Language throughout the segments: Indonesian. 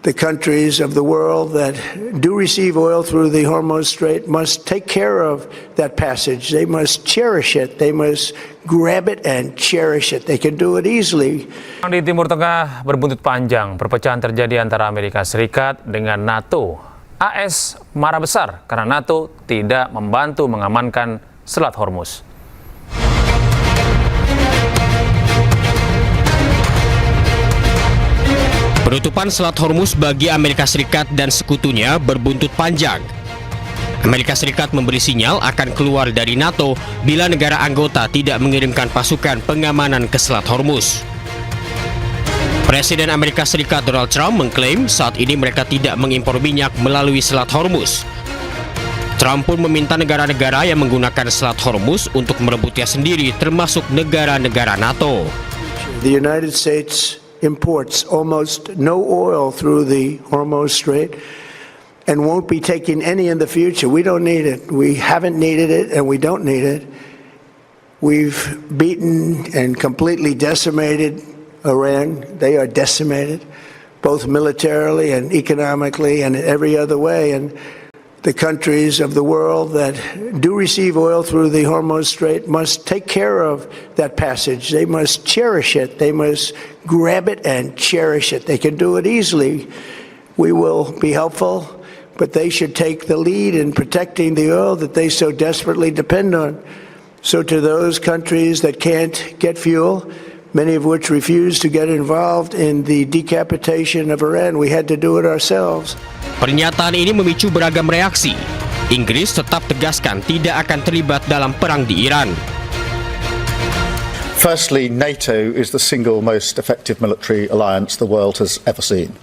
The countries of the world that do receive oil through the Hormuz Strait must take care of that passage. They must cherish it. They must grab it and cherish it. They can do it easily. Di Timur Tengah berbuntut panjang, perpecahan terjadi antara Amerika Serikat dengan NATO. AS marah besar karena NATO tidak membantu mengamankan Selat Hormuz. Penutupan Selat Hormuz bagi Amerika Serikat dan sekutunya berbuntut panjang. Amerika Serikat memberi sinyal akan keluar dari NATO bila negara anggota tidak mengirimkan pasukan pengamanan ke Selat Hormuz. Presiden Amerika Serikat Donald Trump mengklaim saat ini mereka tidak mengimpor minyak melalui Selat Hormuz. Trump pun meminta negara-negara yang menggunakan Selat Hormuz untuk merebutnya sendiri, termasuk negara-negara NATO. The United States imports almost no oil through the Hormuz Strait and won't be taking any in the future. We don't need it. We haven't needed it and we don't need it. We've beaten and completely decimated Iran. They are decimated, both militarily and economically and in every other way. And the countries of the world that do receive oil through the Hormuz Strait must take care of that passage. They must cherish it. They must grab it and cherish it. They can do it easily. We will be helpful, but they should take the lead in protecting the oil that they so desperately depend on. So to those countries that can't get fuel, many of which refuse to get involved in the decapitation of Iran, we had to do it ourselves. Pernyataan ini memicu beragam reaksi. Inggris tetap tegaskan tidak akan terlibat dalam perang di Iran. Firstly, NATO is the single most effective military alliance the world has ever seen.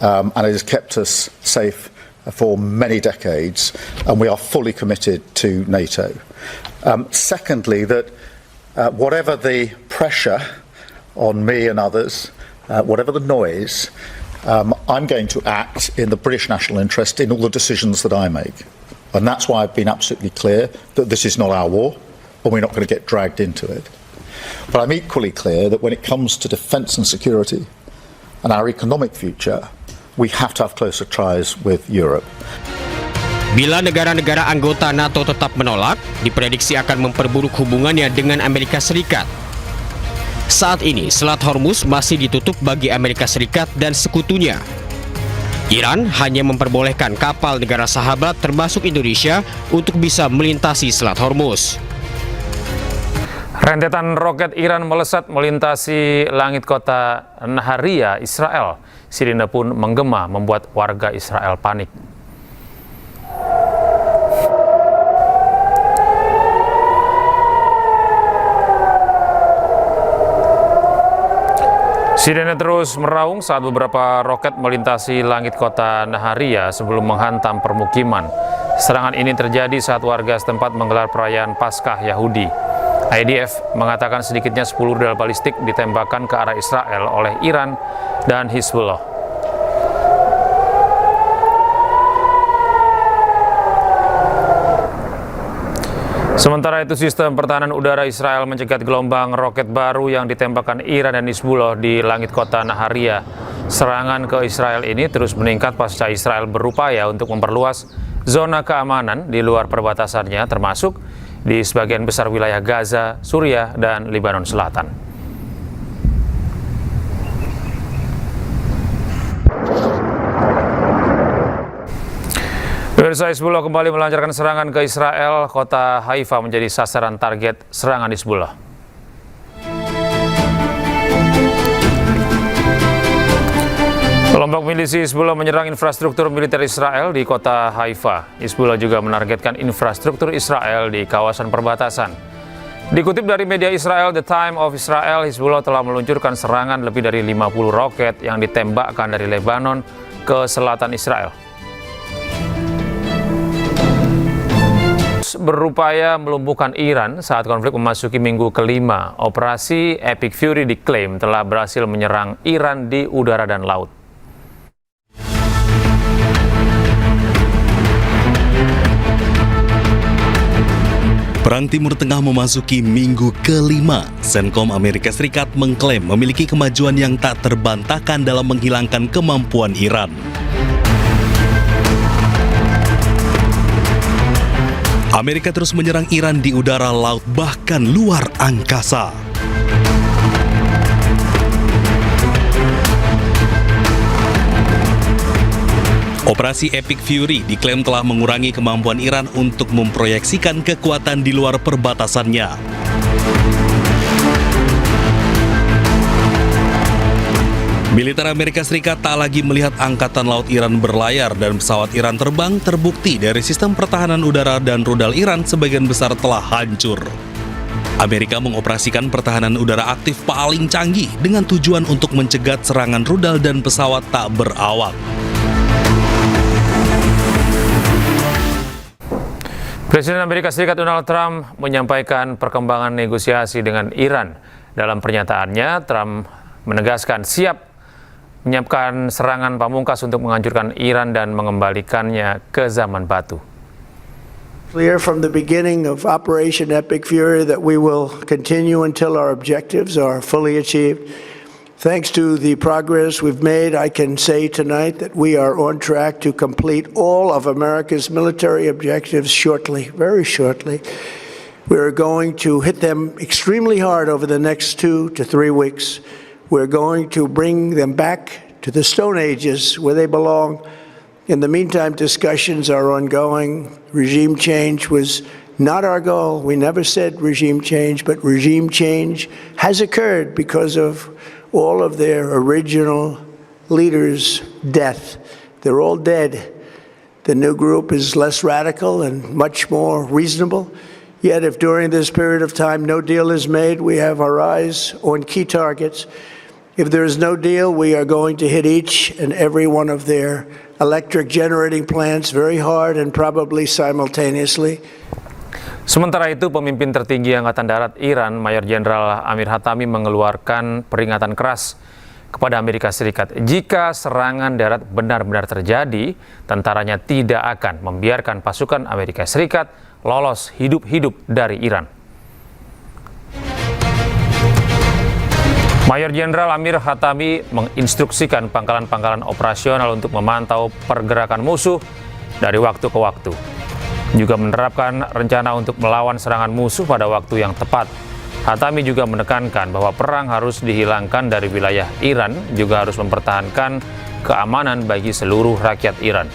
And it has kept us safe for many decades, and we are fully committed to NATO. Secondly, that whatever the pressure on me and others, whatever the noise, I'm going to act in the British national interest in all the decisions that I make. And that's why I've been absolutely clear that this is not our war, and we're not going to get dragged into it. But I'm equally clear that when it comes to defence and security and our economic future, we have to have closer ties with Europe. Bila negara-negara anggota NATO tetap menolak, diprediksi akan memperburuk hubungannya dengan Amerika Serikat. Saat ini, Selat Hormuz masih ditutup bagi Amerika Serikat dan sekutunya. Iran hanya memperbolehkan kapal negara sahabat termasuk Indonesia untuk bisa melintasi Selat Hormuz. Rentetan roket Iran melesat melintasi langit kota Naharia, Israel. Sirine pun menggema membuat warga Israel panik. Sirene terus meraung saat beberapa roket melintasi langit kota Naharia sebelum menghantam permukiman. Serangan ini terjadi saat warga setempat menggelar perayaan Paskah Yahudi. IDF mengatakan sedikitnya 10 rudal balistik ditembakkan ke arah Israel oleh Iran dan Hizbullah. Sementara itu, sistem pertahanan udara Israel mencegat gelombang roket baru yang ditembakkan Iran dan Hizbullah di langit kota Naharia. Serangan ke Israel ini terus meningkat pasca Israel berupaya untuk memperluas zona keamanan di luar perbatasannya, termasuk di sebagian besar wilayah Gaza, Suriah, dan Lebanon Selatan. Pemirsa, Hizbullah kembali melancarkan serangan ke Israel. Kota Haifa menjadi sasaran target serangan Hizbullah. Kelompok milisi Hizbullah menyerang infrastruktur militer Israel di kota Haifa. Hizbullah juga menargetkan infrastruktur Israel di kawasan perbatasan. Dikutip dari media Israel, The Time of Israel, Hizbullah telah meluncurkan serangan lebih dari 50 roket yang ditembakkan dari Lebanon ke selatan Israel. Berupaya melumpuhkan Iran saat konflik memasuki minggu kelima. Operasi Epic Fury diklaim telah berhasil menyerang Iran di udara dan laut. Perang Timur Tengah memasuki minggu kelima. Centcom Amerika Serikat mengklaim memiliki kemajuan yang tak terbantahkan dalam menghilangkan kemampuan Iran. Amerika terus menyerang Iran di udara, laut, bahkan luar angkasa. Operasi Epic Fury diklaim telah mengurangi kemampuan Iran untuk memproyeksikan kekuatan di luar perbatasannya. Militer Amerika Serikat tak lagi melihat angkatan laut Iran berlayar dan pesawat Iran terbang. Terbukti dari sistem pertahanan udara dan rudal Iran sebagian besar telah hancur. Amerika mengoperasikan pertahanan udara aktif paling canggih dengan tujuan untuk mencegat serangan rudal dan pesawat tak berawak. Presiden Amerika Serikat Donald Trump menyampaikan perkembangan negosiasi dengan Iran. Dalam pernyataannya, Trump menegaskan siap menyiapkan serangan pamungkas untuk menghancurkan Iran dan mengembalikannya ke zaman batu. Clear from the beginning of Operation Epic Fury that we will continue until our objectives are fully achieved. Thanks to the progress we've made, I can say tonight that we are on track to complete all of America's military objectives shortly, very shortly. We're going to hit them extremely hard over the next 2 to 3 weeks. We're going to bring them back to the Stone Ages where they belong. In the meantime, discussions are ongoing. Regime change was not our goal. We never said regime change, but regime change has occurred because of all of their original leaders' death. They're all dead. The new group is less radical and much more reasonable. Yet if during this period of time no deal is made, we have our eyes on key targets. If there is no deal, we are going to hit each and every one of their electric generating plants very hard and probably simultaneously. Sementara itu, pemimpin tertinggi Angkatan Darat Iran, Mayor Jenderal Amir Hatami, mengeluarkan peringatan keras kepada Amerika Serikat. Jika serangan darat benar-benar terjadi, tentaranya tidak akan membiarkan pasukan Amerika Serikat lolos hidup-hidup dari Iran. Mayor Jenderal Amir Hatami menginstruksikan pangkalan-pangkalan operasional untuk memantau pergerakan musuh dari waktu ke waktu. Juga menerapkan rencana untuk melawan serangan musuh pada waktu yang tepat. Hatami juga menekankan bahwa perang harus dihilangkan dari wilayah Iran, juga harus mempertahankan keamanan bagi seluruh rakyat Iran.